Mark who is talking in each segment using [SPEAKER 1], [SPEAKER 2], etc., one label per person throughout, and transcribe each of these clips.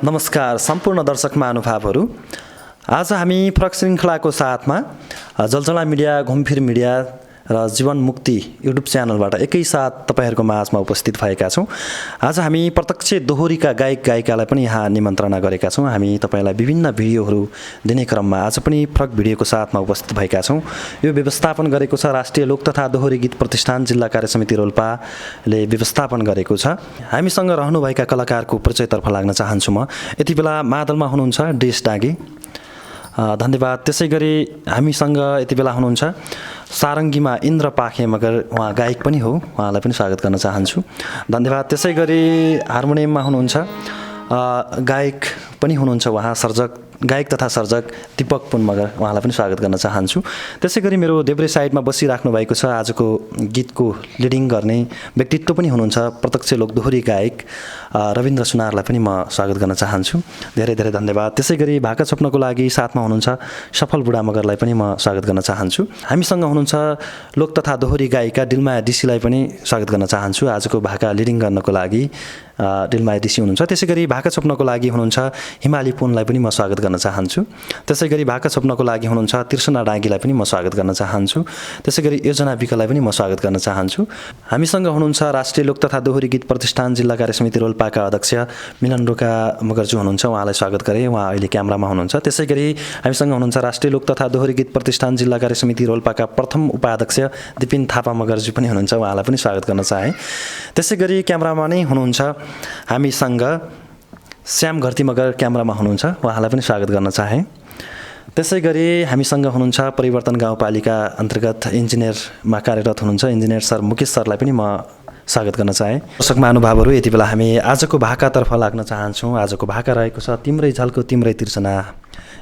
[SPEAKER 1] नमस्कार सम्पूर्ण दर्शक महानुभावहरू। आज हामी फरक श्रृङ्खलाको साथमा जलजला मिडिया, घुमफिर मिडिया र जीवन मुक्ति युट्युब च्यानलबाट एकैसाथ तपाईहरूको माझमा उपस्थित भएका छौँ। आज हामी प्रत्यक्ष दोहोरीका गायक गायिकालाई पनि यहाँ निमन्त्रणा गरेका छौँ। हामी तपाईलाई विभिन्न भिडियोहरू दिने क्रममा आज पनि फरक भिडियोको साथमा उपस्थित भएका छौँ। यो व्यवस्थापन गरेको छ राष्ट्रिय लोक तथा दोहोरी गीत प्रतिष्ठान जिल्ला कार्य समिति रोल्पाले व्यवस्थापन गरेको छ। हामीसँग रहनुभएका कलाकारको परिचयतर्फ लाग्न चाहन्छु म। यति बेला मादलमा हुनुहुन्छ डेस डाँगे, धन्यवाद। त्यसै गरी हामीसँग यति बेला हुनुहुन्छ सारङ्गीमा इन्द्र पाखे, मगर उहाँ गायक पनि हो, उहाँलाई पनि स्वागत गर्न चाहन्छु, धन्यवाद। त्यसै गरी हार्मोनियममा हुनुहुन्छ गायक पनि हुनुहुन्छ उहाँ, सर्जक गायक तथा सर्जक दीपक पुन मगर, उहाँलाई पनि स्वागत गर्न चाहन्छु। त्यसै गरी मेरो देब्रे साइडमा बसिराख्नु भएको छ आजको गीतको लिडिङ गर्ने व्यक्तित्व पनि हुनुहुन्छ प्रत्यक्ष लोकदोहोरी गायक रविन्द्र सुनारलाई पनि म स्वागत गर्न चाहन्छु, धेरै धेरै धन्यवाद। त्यसै गरी भाका छोप्नको लागि साथमा हुनुहुन्छ सफल बुढा मगरलाई पनि म स्वागत गर्न चाहन्छु। हामीसँग हुनुहुन्छ लोक तथा दोहोरी गायिका डिलमाया डिसीलाई पनि स्वागत गर्न चाहन्छु आजको भाका लिडिङ गर्नको लागि। डिलमाया डिसी हुनुहुन्छ। त्यसै गरी भाका छोप्नको लागि हुनुहुन्छ हिमाली पुनलाई पनि म स्वागत गर्न चाहन्छु। त्यसै गरी भाका छोप्नको लागि हुनुहुन्छ तिर्सना डाँगीलाई पनि म स्वागत गर्न चाहन्छु। त्यसै गरी योजना विकलाई पनि म स्वागत गर्न चाहन्छु। हामीसँग हुनुहुन्छ राष्ट्रिय लोक तथा दोहोरी गीत प्रतिष्ठान जिल्ला कार्य समिति रोल्पाका अध्यक्ष मिलन रोका मगरजू हुनुहुन्छ, उहाँलाई स्वागत गरे, उहाँ अहिले क्यामेरामा हुनुहुन्छ। त्यसै गरी हामीसँग हुनुहुन्छ राष्ट्रिय लोक तथा दोहोरी गीत प्रतिष्ठान जिल्ला कार्य समिति रोल्पाका प्रथम उपाध्यक्ष दिपिन थापा मगरजू पनि हुनुहुन्छ, उहाँलाई पनि स्वागत गर्न चाहे। त्यसै गरी क्यामेरामा नै हुनुहुन्छ हामीसँग श्याम घरती मगर, क्यामेरामा हुनुहुन्छ, उहाँलाई पनि स्वागत गर्न चाहे। त्यसै गरी हामीसँग हुनुहुन्छ परिवर्तन गाउँपालिका अन्तर्गत इन्जिनियरमा कार्यरत हुनुहुन्छ इन्जिनियर सर मुकेश सरलाई पनि म स्वागत गर्न चाहे। दर्शक महानुभावहरू, यति बेला हामी आजको भाकातर्फ लाग्न चाहन्छौँ। आजको भाका रहेको छ तिम्रै झल्को तिम्रै तिर्सना।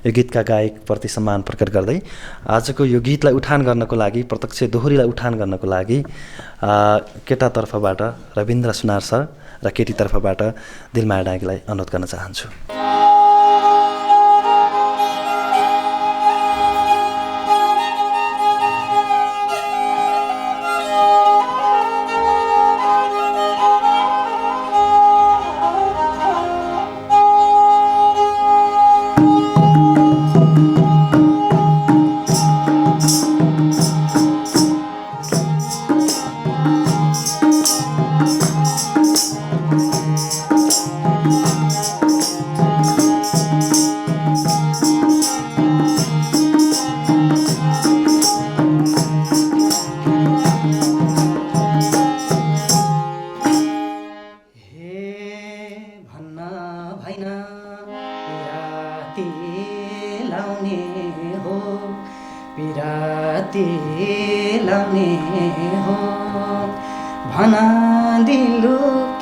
[SPEAKER 1] यो गीतका गायकप्रति सम्मान प्रकट गर्दै आजको यो गीतलाई उठान गर्नको लागि, प्रत्यक्ष दोहोरीलाई उठान गर्नको लागि केटातर्फबाट रविन्द्र सुनार सर र केटीतर्फबाट दिलमाया डाँगीलाई अनुरोध गर्न चाहन्छु।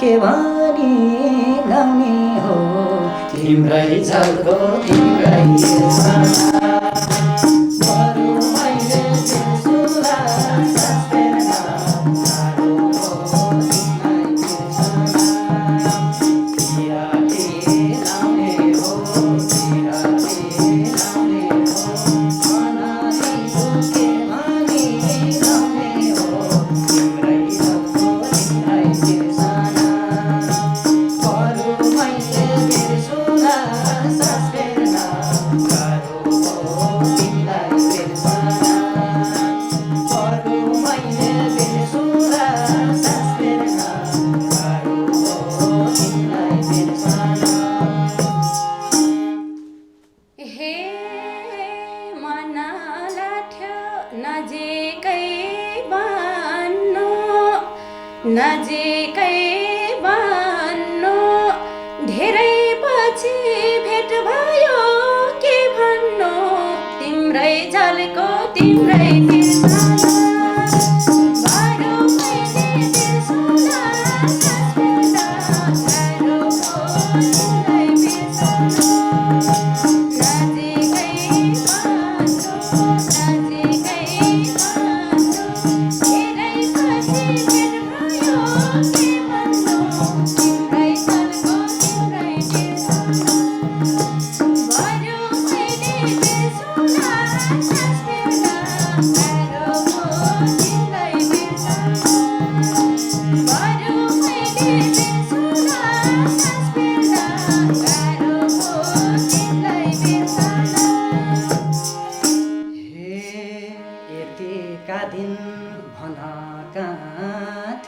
[SPEAKER 2] के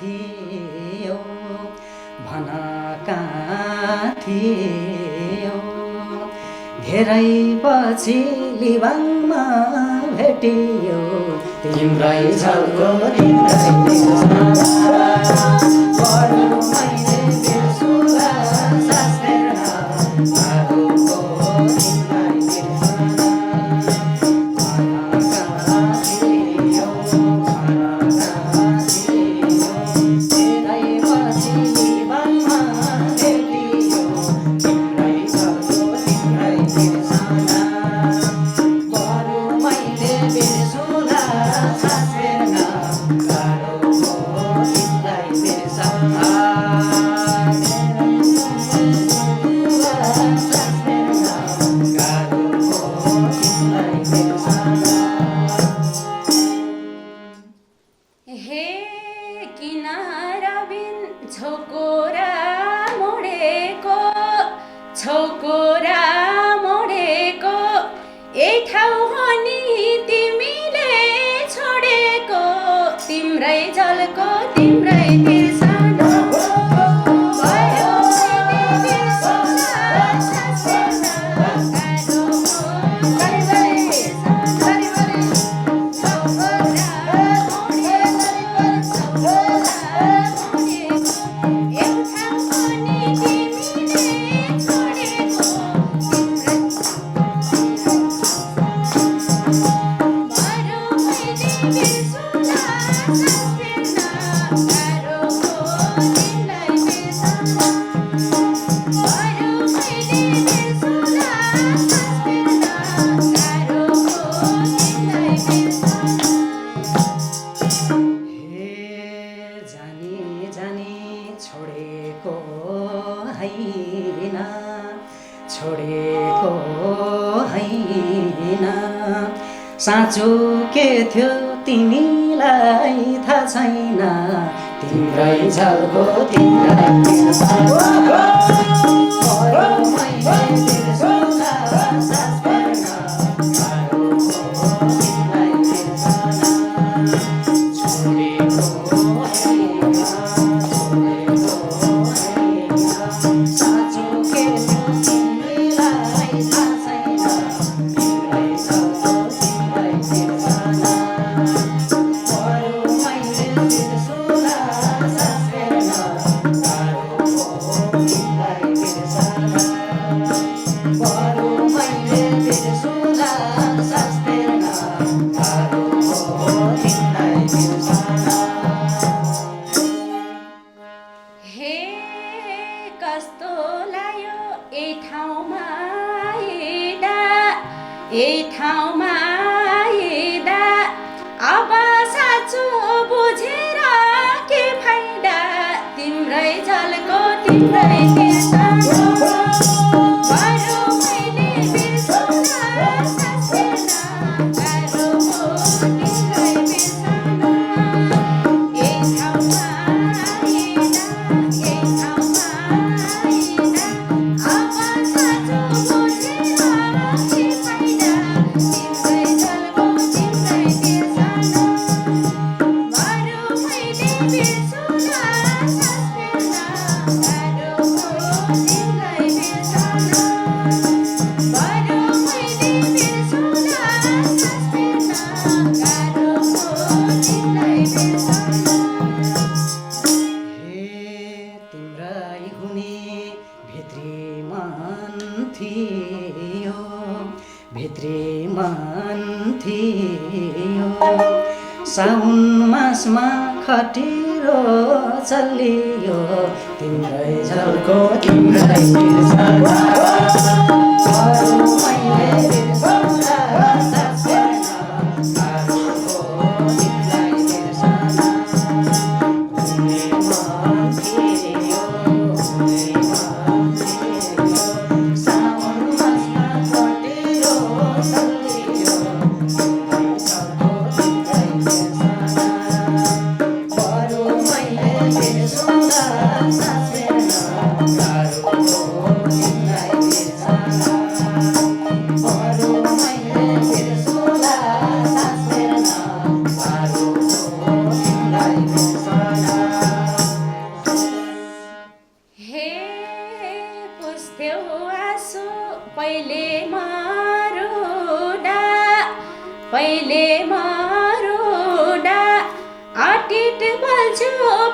[SPEAKER 2] थियो भन कहाँ थियो धेरै पछि लिबाङमा भेटियो तिम्रै झल्को तिम्रै बरु मैले बिर्सुला सास फेर्न आगोको तिमीलाई बिर्सना साँचो के थियो तिमीलाई थाहा छैन तिम्रै झल्को तिम्रै साउन मासमा खटिरो चलियो तिम्रै झल्को तिम्रै बिर्सना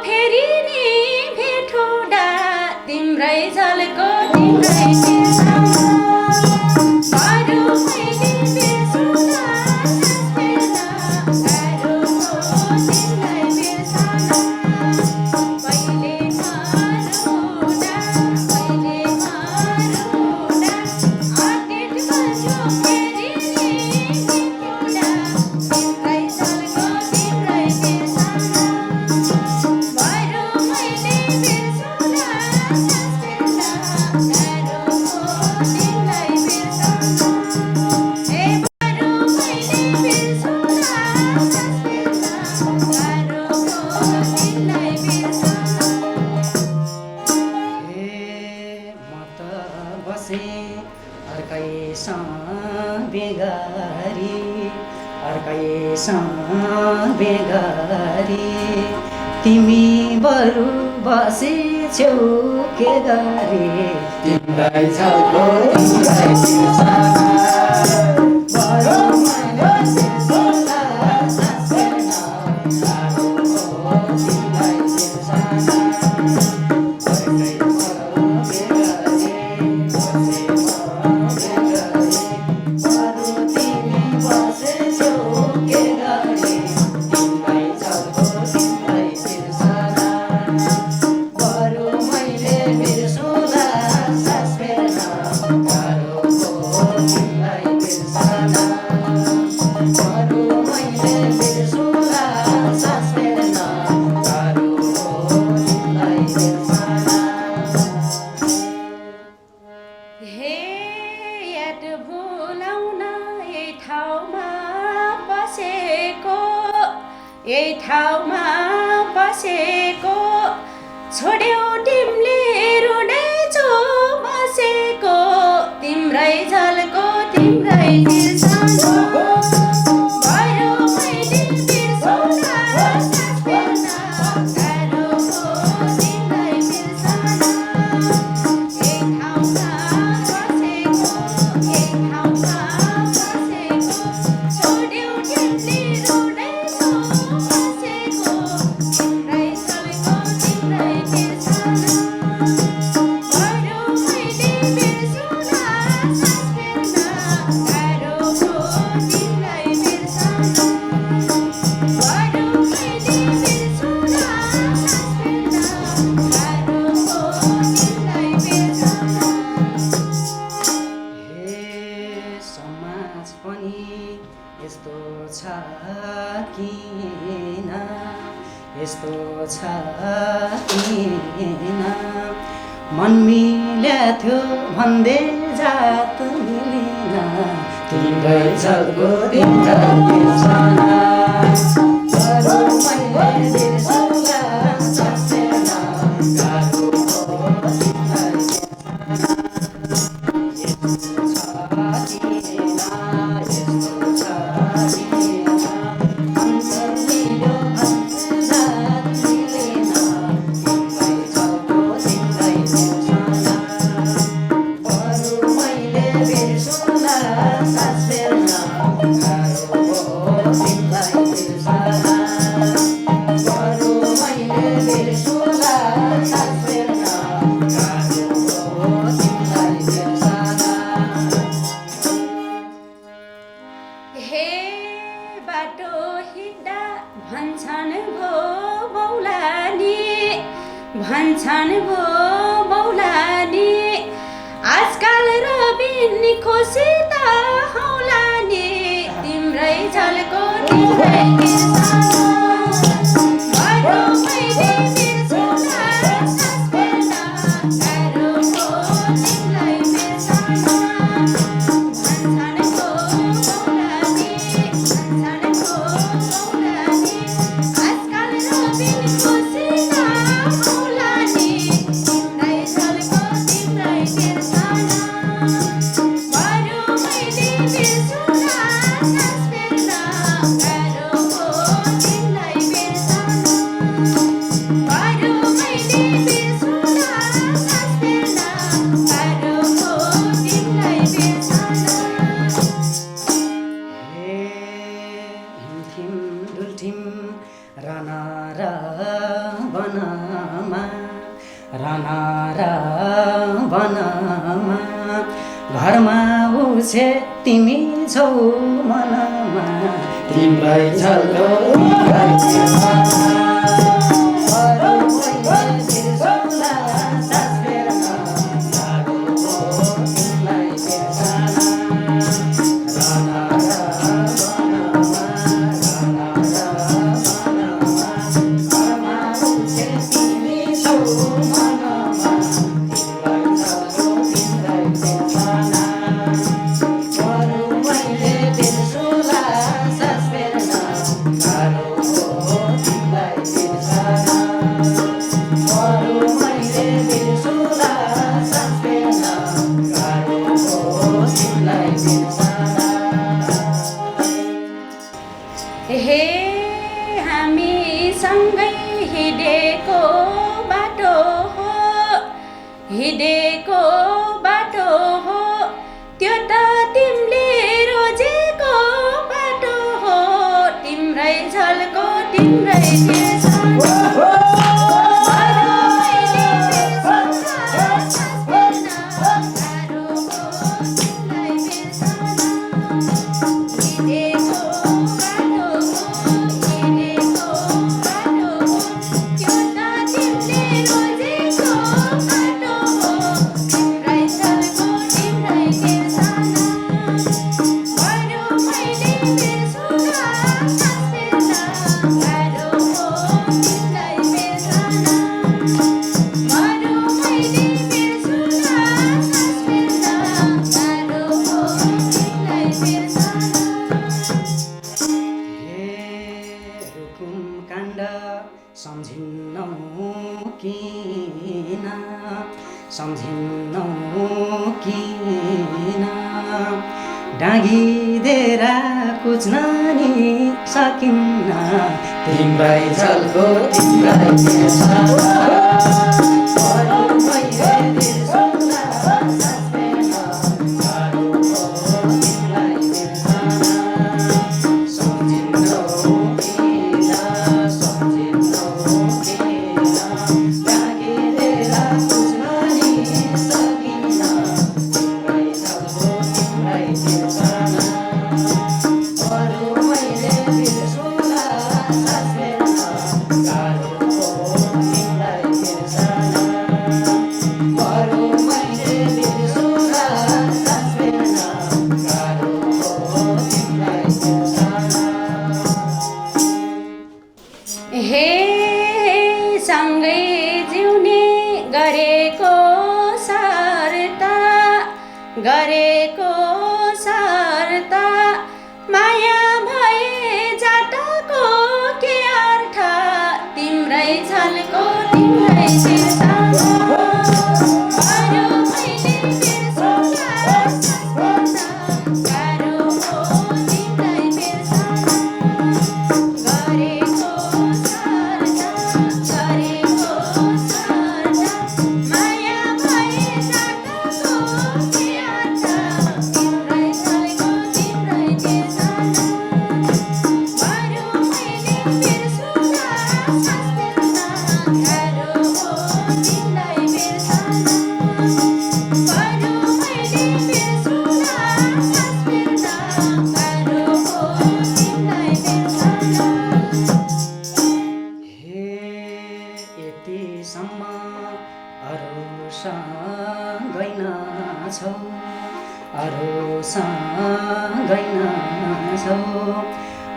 [SPEAKER 3] फेरि नि भेट हुँदा तिम्रै झल्को तिम्रै बिर्सना गाह्रो मैले बिर्सुँदा सास फेर्न गाह्रो हो तिमीलाई बिर्सना पहिले मरुँदा आटेट बज्यो फेरि नि भेट हुँदा तिम्रै झल्को तिम्रै बिर्सना गाह्रो मैले बिर्सुँदा सास फेर्न गाह्रो हो तिमीलाई बिर्सना ए गाह्रो मैले बिर्सुँदा सास फेर्न गाह्रो हो तिमीलाई बिर्सना
[SPEAKER 2] ए म त बसेँ अर्कैसँग बेगारी अर्कैसँग बेगारी तिमी बरु बसेछौ के गरे तिमीलाई झल्को तिमीलाई बिर्सना बरु मैले बिर्सुँदा सास फेर्न गाह्रो हो तिमीलाई बिर्सना
[SPEAKER 3] हे याद भुलाउन यही ठाउँमा बसेको छोड्यौ तिमीले रुँदैछौ बसेको तिम्रै झल्को तिम्रै बिर्सना भयो मैले बिर्सुँदा सास फेर्न गाह्रो हो तिमीलाई बिर्सना यही ठाउँमा बसेको छोड्यौ तिमीले रुँदैछौ बसेको तिम्रै झल्को तिम्रै बिर्सना भयो मैले बिर्सुँदा सास फेर्न गाह्रो हो तिमीलाई बिर्सना भयो मैले बिर्सुँदा सास फेर्न गाह्रो हो तिमीलाई बिर्सना
[SPEAKER 2] हे समाज पनि यस्तो छ किन यस्तो छ किन मन मिल्या थियो भन्दै जात मिलेन तिम्रै झल्को तिम्रै बिर्सना बरु मैले बिर्सुँदा सास फेर्न गाह्रो हो तिमीलाई
[SPEAKER 3] हे बाटो हिँड्दा भन्छन् भो बौलानी आजकाल रबिन खुसी त हौला नि तिम्रै झल्को तिम्रै बिर्सना बाटो मैले बिर्सुँदा सास फेर्न गाह्रो हो तिमीलाई बिर्सना भन्छन् भो बौलानी आजकाल रबिन खुसी त हौला नि तिम्रै झल्को तिम्रै बिर्सना बरु मैले बिर्सुँदा सास फेर्न गाह्रो हो
[SPEAKER 2] राना र वनमा घरमा उसे तिमी छौ मनमा तिम्रै झल्को तिम्रै छेउमा अरू मैले बिर्सौँला सास फेर्न गाह्रो हो तिमीलाई बिर्सन राना र वनमा घरमा उसे तिमी छौ मनमा तिम्रै झल्को तिम्रै बिर्सन अरू मैले बिर्सौँला सास फेर्न गाह्रो हो तिमीलाई बिर्सन अरू मैले बिर्सौँला सास फेर्न गाह्रो हो तिमीलाई बिर्सन
[SPEAKER 3] हे हामी सँगै हिँडेको बाटो हो हिँडेको बाटो हो त्यो त तिमीले रोजेको बाटो हो तिम्रै झल्को तिम्रै बिर्सन अरू मैले बिर्सौँला सास फेर्न गाह्रो हो तिमीलाई बिर्सन हिँडेको बाटो हो हिँडेको बाटो हो त्यो त तिमीले रोजेको बाटो हो तिम्रै झल्को तिम्रै बिर्सन अरू मैले बिर्सौँला सास फेर्न गाह्रो हो तिमीलाई बिर्सन अरू मैले बिर्सौँला सास फेर्न गाह्रो हो तिमीलाई बिर्सन
[SPEAKER 2] हे रुकुम काण्ड सम्झिन्नौ किन सम्झिन्नौ किन डाँगिदिएर कुच्न नि सकिन्न तिम्रै झल्को तिम्रै बिर्सन अरू मैले बिर्सौँला सास फेर्न गाह्रो हो तिमीलाई बिर्सन सम्झिन्नौ किन डाँगिदिएर कुच्न नि सकिन्न तिम्रै झल्को तिम्रै बिर्सन अरू मैले बिर्सौँला सास फेर्न गाह्रो हो तिमीलाई बिर्सन अरू मैले बिर्सौँला सास फेर्न गाह्रो हो तिमीलाई बिर्सन
[SPEAKER 3] हे सँगै जिउने गरेको सर्ता माया भए जातको के अर्थ तिम्रै झल्को तिम्रै बिर्सन अरू मैले बिर्सौँला सास फेर्न गाह्रो हो तिम्रै बिर्सन गरेको सर्ता माया भए जातको के अर्थ तिम्रै झल्को तिम्रै बिर्सन अरू मैले बिर्सौँला सास फेर्न गाह्रो हो तिमीलाई बिर्सन अरू मैले बिर्सौँला सास फेर्न गाह्रो हो तिमीलाई बिर्सन
[SPEAKER 2] हे यतिसम्म अरूसँगै नाछौ अरूसँगै नाछौ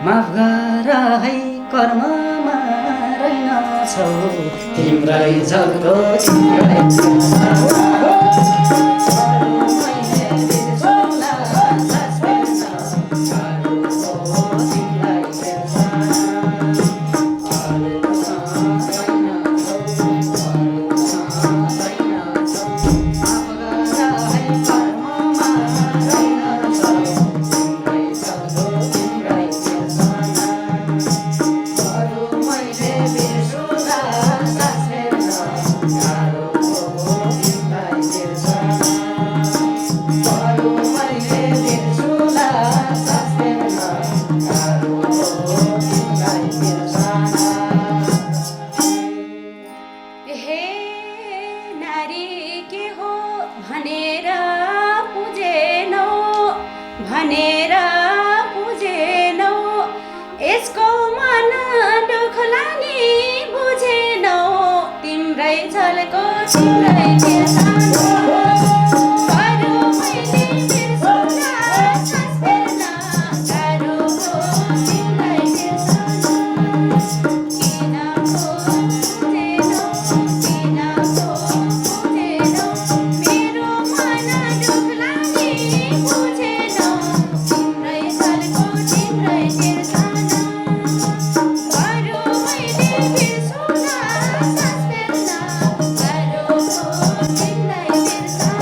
[SPEAKER 2] माफ गर है कर्ममा रहेनछौ तिम्रै झल्को तिम्रै बिर्सन अरू मैले बिर्सौँला सास फेर्न गाह्रो हो तिमीलाई बिर्सन
[SPEAKER 3] हे नारी के हो भनेर पुजेनौ भनेर पुजेनौ यसको मन दुखला नि बुझेनौ तिम्रै झलको तिम्रै बिर्सना बरु मैले बिर्सुला सास फेर्न गाह्रो हो तिम्रै बिर्सना किन हो बुझेनौ किन हो बुझेनौ मेरो मन दुखला नि बुझेनौ तिम्रै झलको तिम्रै बिर्सना बरु मैले बिर्सुला सास फेर्न गाह्रो हो तिम्रै बिर्सना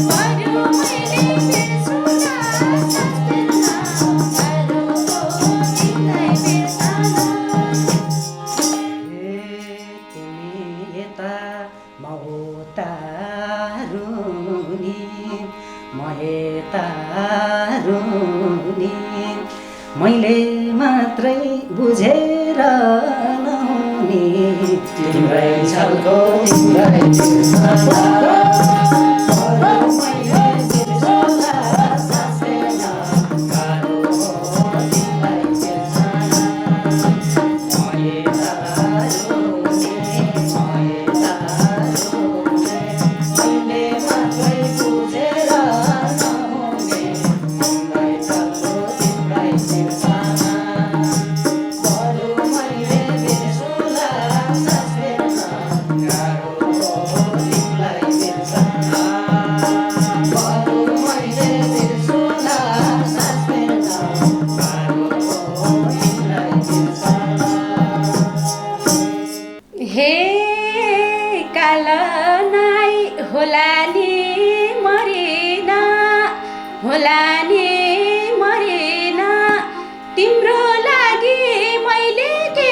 [SPEAKER 3] बरु मैले बिर्सुला सास फेर्न गाह्रो हो तिम्रै बिर्सना
[SPEAKER 2] तिमी यता म उता रुनी म यता रुनी मैले मात्रै बुझेर नहुने तिम्रै झल्को तिम्रै बिर्सना बरु मैले बिर्सुला सास फेर्न गाह्रो हो तिम्रै बिर्सना
[SPEAKER 3] हे कालनाई होला नि मरिन होला नि मरिन तिम्रो लागि मैले के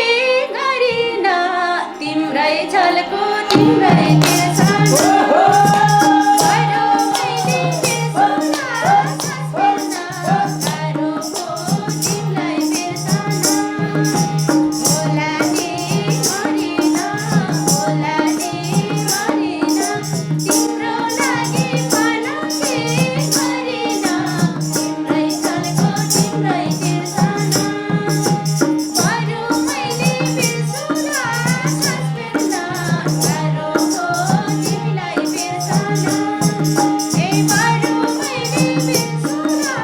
[SPEAKER 3] गरिन तिम्रै झलको तिम्रै बिर्सना बरु मैले बिर्सुला सास फेर्न गाह्रो हो तिम्रै बिर्सना होला नि मरिन होला नि मरिन तिम्रो लागि मन के गरिन तिम्रै झलको तिम्रै बिर्सना बरु मैले बिर्सुला सास फेर्न गाह्रो हो तिमीलाई बिर्सना ए बरु मैले बिर्सुला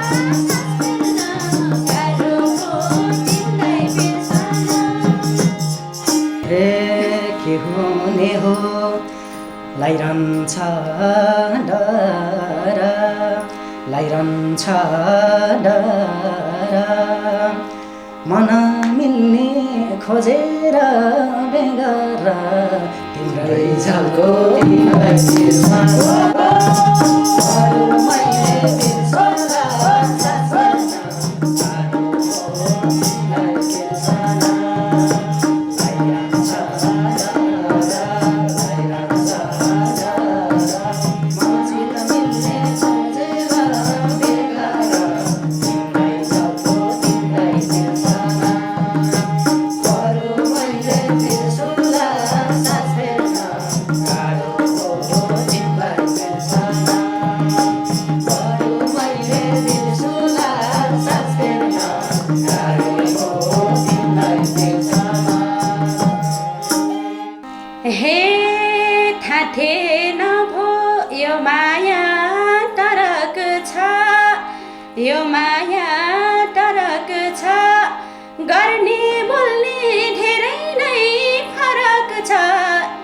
[SPEAKER 3] सास फेर्न गाह्रो हो तिमीलाई बिर्सना
[SPEAKER 2] हे के हुने हो लाइरहन्छ डर लाइरहन्छ डर मन मिल्ने खोजेर बेगर तिम्रै झल्को तिम्रै बिर्सना बरु मैले बिर्सुला सास फेर्न गाह्रो हो तिम्रै बिर्सना लाइरहन्छ मनसित मिल्ने सोचेर बेगर तिम्रै झल्को तिम्रै बिर्सना बरु मैले बिर्सुला सास फेर्न गाह्रो हो तिमीलाई बिर्सना बरु मैले बिर्सुला सास फेर्न गाह्रो हो तिमीलाई बिर्सना
[SPEAKER 3] हे थाहा थिएन भो यो माया तरक छ यो माया तरक छ गर्ने बोल्ने धेरै नै फरक छ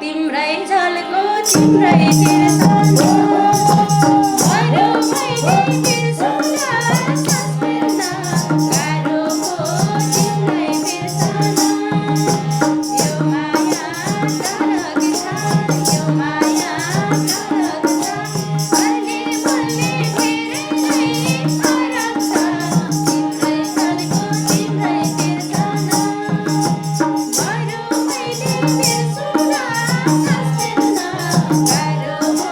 [SPEAKER 3] तिम्रै झलको तिम्रै बिर्सना बरु मैले बिर्सुला सास फेर्न गाह्रो हो तिम्रै बिर्सना यो माया तरक छ यो माया तरक छ गर्ने बोल्ने धेरै नै फरक छ तिम्रै झलको तिम्रै बिर्सना बरु मैले बिर्सुला सास फेर्न गाह्रो हो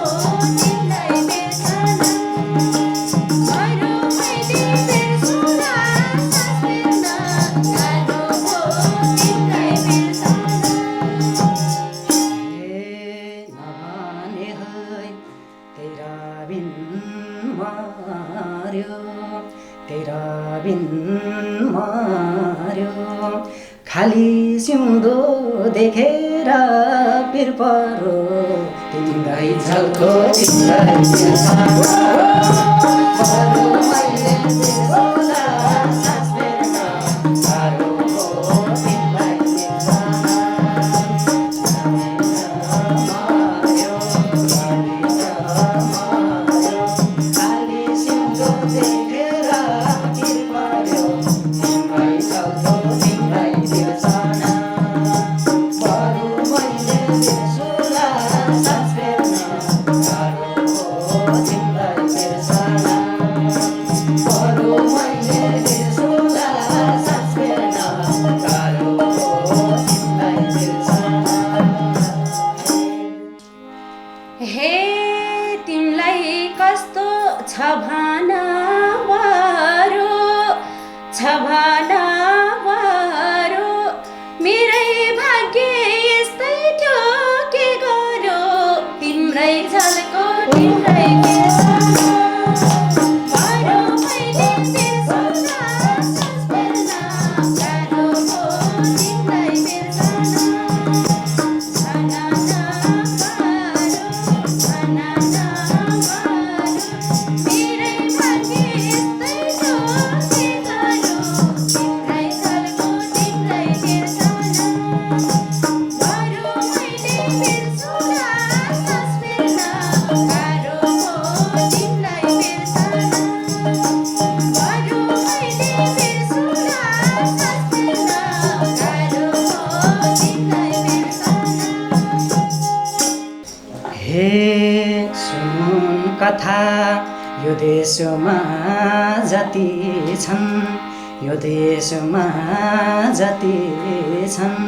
[SPEAKER 3] तिमीलाई बिर्सना
[SPEAKER 4] बिन मर्यो खाली सिउँदो देखेर पिर परो तिम्रै झल्को तिम्रै बरु मैले बिर्सौँला सास फेर्न गाह्रो हो तिमीलाई खाली सिउँदो देखेर पिर पर्यो तिम्रै झल्को तिम्रै बिर्सना बरु मैले बिर्सौँला सास फेर्न गाह्रो हो तिमीलाई बिर्सना बरु मैले बिर्सौँला सास फेर्न गाह्रो हो तिमीलाई बिर्सना
[SPEAKER 3] हे तिमीलाई कस्तो छ भना वारो छ भना वारो मेरै भाग्य यस्तै थियो के गर्यो तिम्रै झल्को तिम्रै बिर्सना वारो मैले बिर्सौँला सास फेर्न गाह्रो हो तिमीलाई बिर्सना
[SPEAKER 4] हे सुनुन् कथा यो देशमा जति छन् यो देशमा जति छन्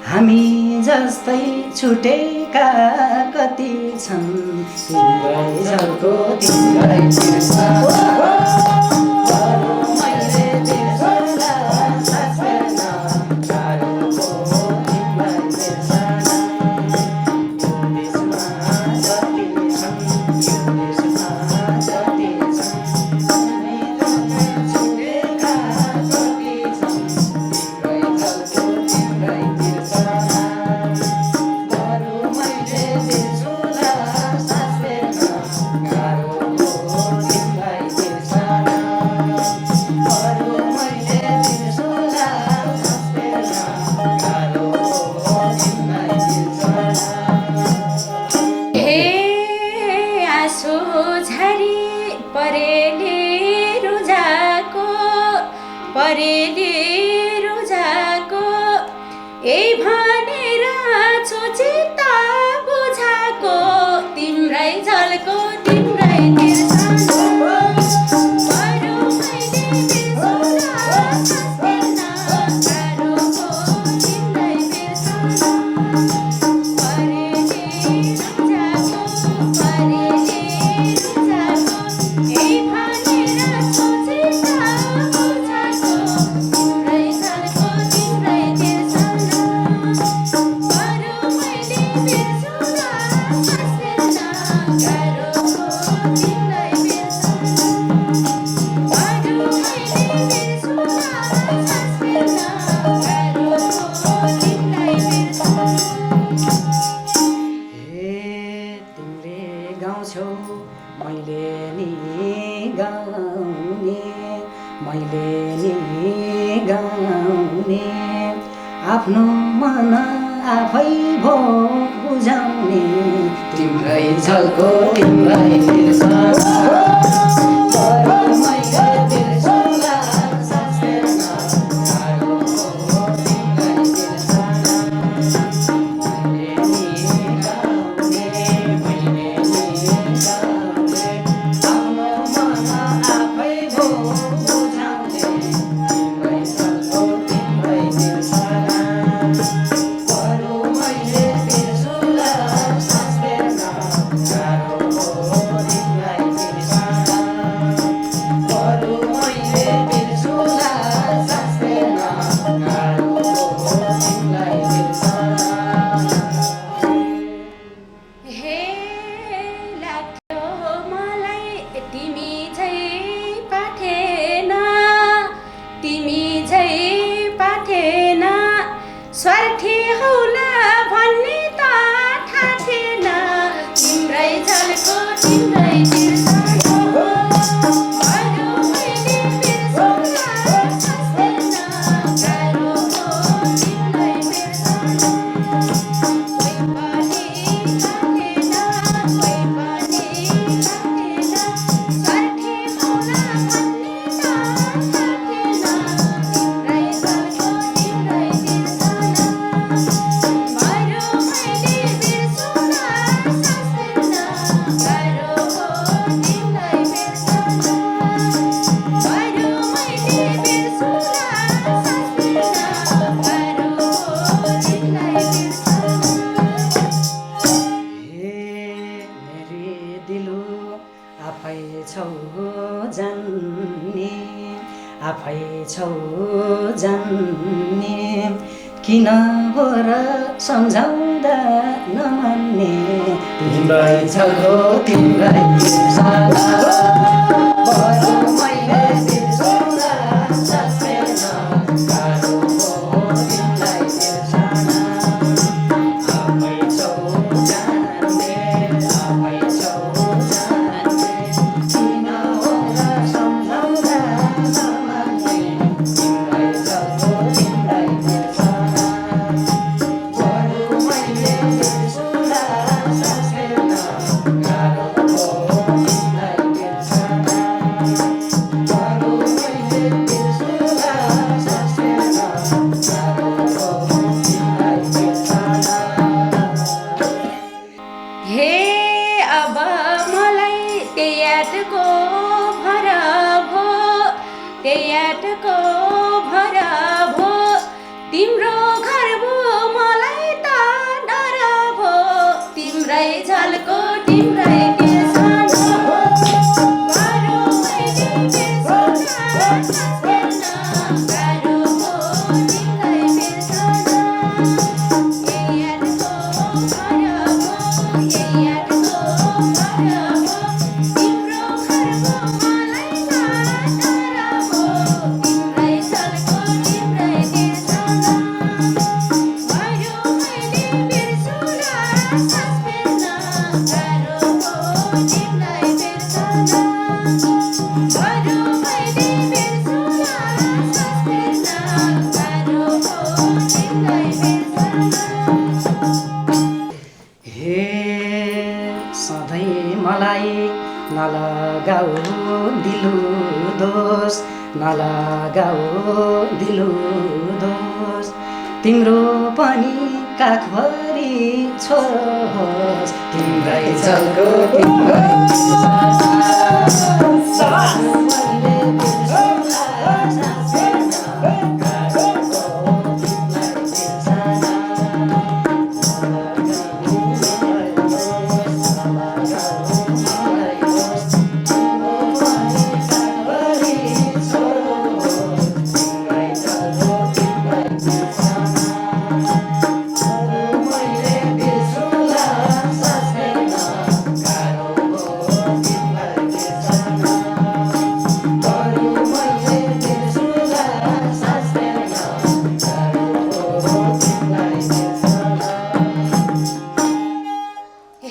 [SPEAKER 4] हामी जस्तै छुटेका कति छन् तिम्रै झल्को तिम्रै बिर्सना बरु मैले बिर्सौँला सास फेर्न गाह्रो हो तिमीलाई बिर्सना
[SPEAKER 3] परेली रुझाको यही भनेर सोचिता बुझाको तिम्रै झल्को तिम्रै बिर्सना बरु मैले बिर्सौँला सास फेर्न गाह्रो हो तिम्रै बिर्सना परेली रुझाको यही भनेर सोचिता बुझाको तिम्रै झल्को तिम्रै बिर्सना बरु मैले बिर्सौँला सास फेर्न गाह्रो हो तिमीलाई बिर्सना बरु मैले बिर्सौँला सास फेर्न गाह्रो हो तिमीलाई बिर्सना
[SPEAKER 4] हे तिमीले गाउँछौ मैले नि गाउने मैले नि गाउने आफ्नो मन आफै भो बुझाउने तिम्रै झल्को तिम्रै बिर्सना बरु मैले बिर्सौँला सास फेर्न गाह्रो हो तिमीलाई बिर्सना मैले नि गाउने मैले नि गाउने आफ्नो मन आफै भो बुझाउने तिम्रै झल्को तिम्रै बिर्सना बरु मैले बिर्सौँला सास फेर्न गाह्रो हो तिमीलाई बिर्सना आफै छौ जान्ने किन हो र सम्झाउँदा नमान्ने तिम्रै झल्को तिम्रै बिर्सना बरु मैले बिर्सौँला सास फेर्न गाह्रो हो तिमीलाई बिर्सना आफै छौ जान्ने आफै छौ जान्ने किन हो र सम्झाउँदा नमान्ने तिम्रै झल्को तिम्रै बिर्सना बरु मैले बिर्सौँला सास फेर्न गाह्रो हो तिमीलाई बिर्सना बरु मैले बिर्सौँला सास फेर्न गाह्रो हो तिमीलाई बिर्सना
[SPEAKER 3] हे अब मलाई त्ययाटको भर भो त्ययाटको भर भो तिम्रो घर भो मलाई त डर भो तिम्रै झल्को तिम्रै बिर्सना बरु मैले बिर्सौँला सास फेर्न गाह्रो हो तिमीलाई बिर्सना त्ययाटको भर भो त्ययाटको भर भो तिम्रो घर भो मलाई त डर भो तिम्रै झल्को तिम्रै बिर्सना बरु मैले बिर्सौँला सास फेर्न गाह्रो हो तिमीलाई बिर्सना बरु मैले बिर्सौँला सास फेर्न गाह्रो हो तिमीलाई बिर्सना
[SPEAKER 4] हे सधैँ मलाई नलगाऊ दिलु दोष नलगाऊ दिलु दोष तिम्रो पनि काखभरि छोरो होस् तिम्रै झल्को तिम्रै बिर्सना मैले बिर्सौँला सास फेर्न गाह्रो हो तिमीलाई बिर्सना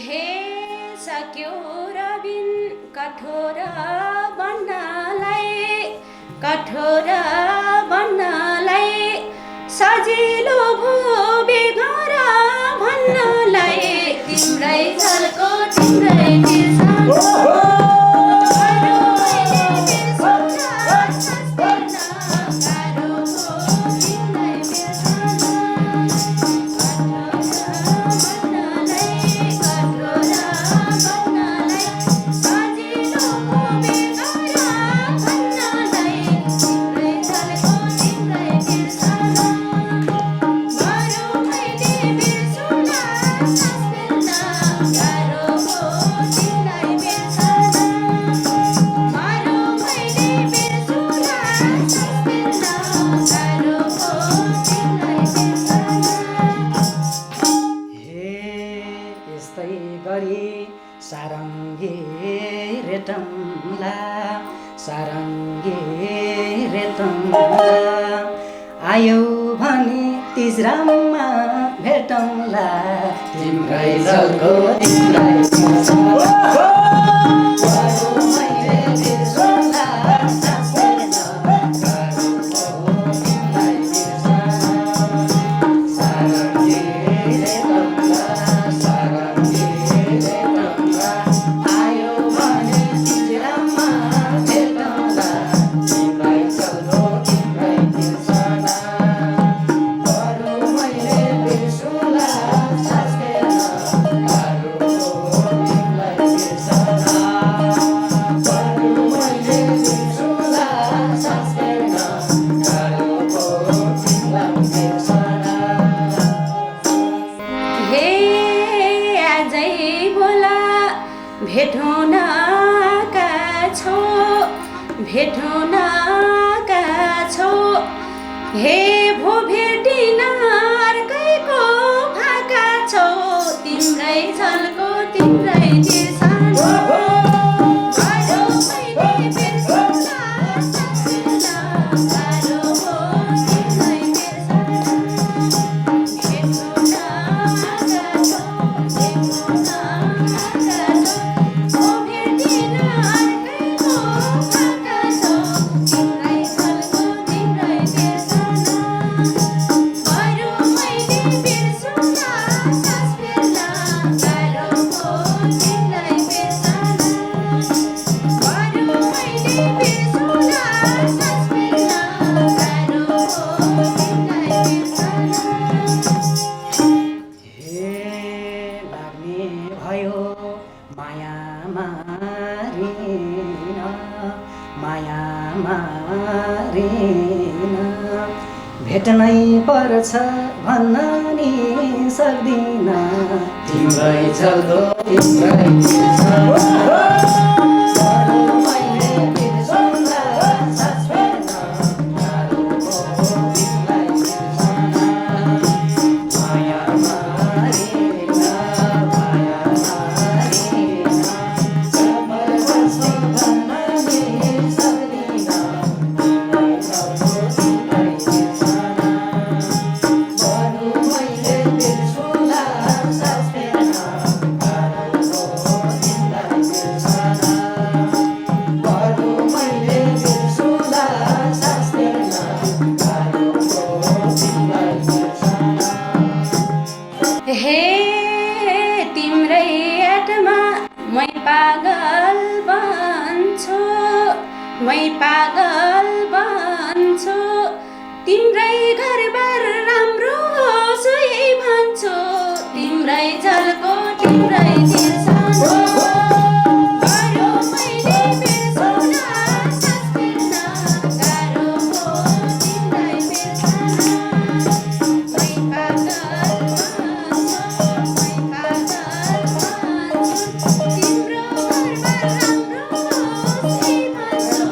[SPEAKER 3] हे सक्यो रबिन कठोर बन्नलाई सजिलो भो बेघर भन्नलाई तिम्रै झल्को तिम्रै बिर्सना बरु मैले बिर्सौँला सास फेर्न गाह्रो हो तिमीलाई बिर्सना कठोर बन्नलाई सजिलो भो बेघर भन्नलाई तिम्रै झल्को तिम्रै बिर्सना बरु मैले बिर्सौँला सास फेर्न गाह्रो हो तिमीलाई बिर्सना बरु मैले बिर्सौँला सास फेर्न गाह्रो हो तिमीलाई बिर्सना
[SPEAKER 4] हे यस्तै गरी सारङ्गे रेटौँला आयौ भने तिजराममा भेटौँला तिम्रै झल्को तिम्रै बिर्सना बरु मैले बिर्सौँला सास फेर्न गाह्रो हो तिमीलाई बिर्सना सारङ्गे रेटौँला आयो भने तिजराममा भेटौँला तिम्रै झल्को तिम्रै बिर्सना बरु मैले बिर्सौँला सास फेर्न गाह्रो हो तिमीलाई बिर्सना बरु मैले बिर्सौँला सास फेर्न गाह्रो हो तिमीलाई बिर्सना
[SPEAKER 3] हे आजै बोला भेटौँ न का छौ भेटौँ न का छौ हे भो भेटिन अर्कैको भाका छौ तिम्रै झल्को तिम्रै तिर्सना गाह्रो मैले बिर्सौँला सक्दिनँ गाह्रो हो तिम्रै बिर्सना भेट्नु न आँखा छौ देख्नु न आँखा छौ भो भेटिन अर्कैको भाका छौ तिम्रै झल्को तिम्रै बिर्सना गाह्रो मैले बिर्सौँला सास फेर्न गाह्रो हो तिम्रै बिर्सना गाह्रो मैले बिर्सौँला सास फेर्न गाह्रो हो तिम्रै बिर्सना
[SPEAKER 4] हे लाग्ने भयो माया मारिन माया मारिन भेट्नै पर्छ भन्न नि सक्दिन तिम्रै झल्को तिम्रै तिर्सना गाह्रो मैले बिर्सौँला सास फेर्न गाह्रो हो तिम्रै बिर्सना माया मारिन माया मारिन जबरजस्ती भन्न नि सक्दिन तिम्रै झल्को तिम्रै बिर्सना बरु मैले बिर्सौँला सास फेर्न गाह्रो हो तिम्रै बिर्सना बरु मैले बिर्सौँला सास फेर्न गाह्रो हो तिम्रै बिर्सना
[SPEAKER 3] हे तिम्रै आत्मा मै पागल बन्छु मै पागल बन्छु तिम्रै घरबार राम्रो होस् यही भन्छु तिम्रै झल्को तिम्रै तिर्सना गाह्रो मैले बिर्सौँला सास फेर्न गाह्रो हो तिम्रै बिर्सना मै पागल बन्छु मै पागल बन्छु तिम्रो घरबार राम्रो होस् यही भन्छु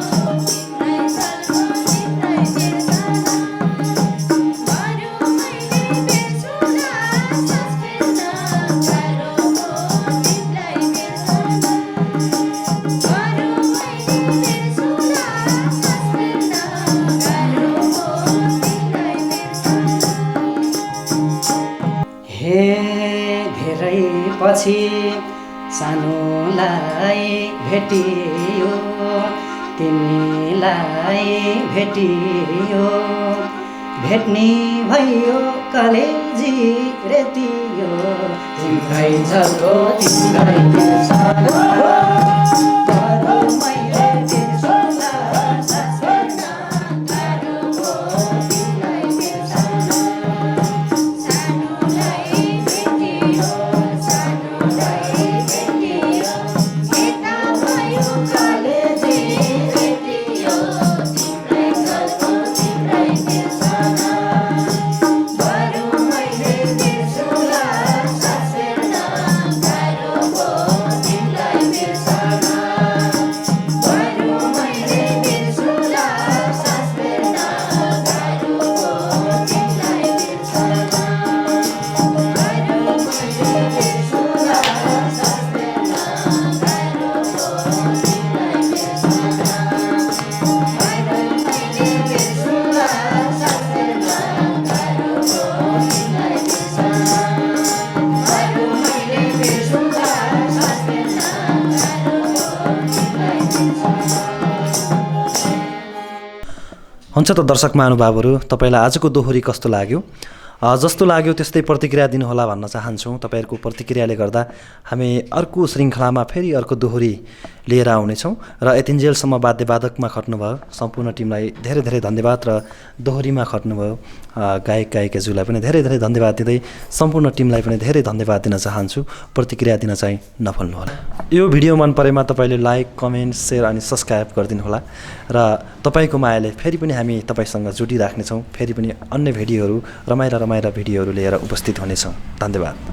[SPEAKER 3] तिम्रै झल्को तिम्रै तिर्सना गाह्रो मैले बिर्सौँला सास फेर्न गाह्रो हो तिम्रै बिर्सना गाह्रो मैले बिर्सौँला सास फेर्न गाह्रो हो तिम्रै बिर्सना
[SPEAKER 4] हे धेरै पछि सानोलाई भेटियो तिमीलाई भेटियो भेट्ने भयो कलेजी रेतियो तिम्रै झल्को तिम्रै बिर्सना गाह्रो मैले बिर्सौँला सास फेर्न गाह्रो हो तिम्रै बिर्सना
[SPEAKER 3] सानोलाई भेटियो सानोलाई भेटियो यता भयो कलेजी भेटियो तिम्रै झल्को तिम्रै बिर्सना
[SPEAKER 4] बरु मैले बिर्सौँला सास फेर्न गाह्रो हो तिम्रै बिर्सना बरु मैले बिर्सौँला सास फेर्न गाह्रो हो तिम्रै बिर्सना बरु मैले बिर्सौँला सास फेर्न गाह्रो हो तिम्रै बिर्सना बरु मैले बिर्सौँला सास फेर्न गाह्रो हो तिम्रै बिर्सना बरु मैले बिर्सौँला सास फेर्न गाह्रो हो तिम्रै बिर्सना
[SPEAKER 1] हुन्छ त दर्शक महानुभावहरू तपाईँलाई आजको दोहोरी कस्तो लाग्यो जस्तो लाग्यो त्यस्तै प्रतिक्रिया दिनुहोला भन्न चाहन्छौँ। तपाईँहरूको प्रतिक्रियाले गर्दा हामी अर्को श्रृङ्खलामा फेरि अर्को दोहोरी लिएर आउनेछौँ र यतिन्जेलसम्म वाद्यवादकमा खट्नुभयो सम्पूर्ण टिमलाई धेरै धेरै धन्यवाद र दोहोरीमा खट्नुभयो गायक गायिकाज्यूलाई पनि धेरै धेरै धन्यवाद दिँदै सम्पूर्ण टिमलाई पनि धेरै धन्यवाद दिन चाहन्छु। प्रतिक्रिया दिन चाहिँ नभुल्नुहोला। यो भिडियो मन परेमा तपाईँले लाइक कमेन्ट सेयर अनि सब्सक्राइब गरिदिनुहोला र तपाईँको मायाले फेरि पनि हामी तपाईँसँग जुटिराख्नेछौँ। फेरि पनि अन्य भिडियोहरू रमाइला भिडियोहरू लिएर उपस्थित हुनेछौँ। धन्यवाद।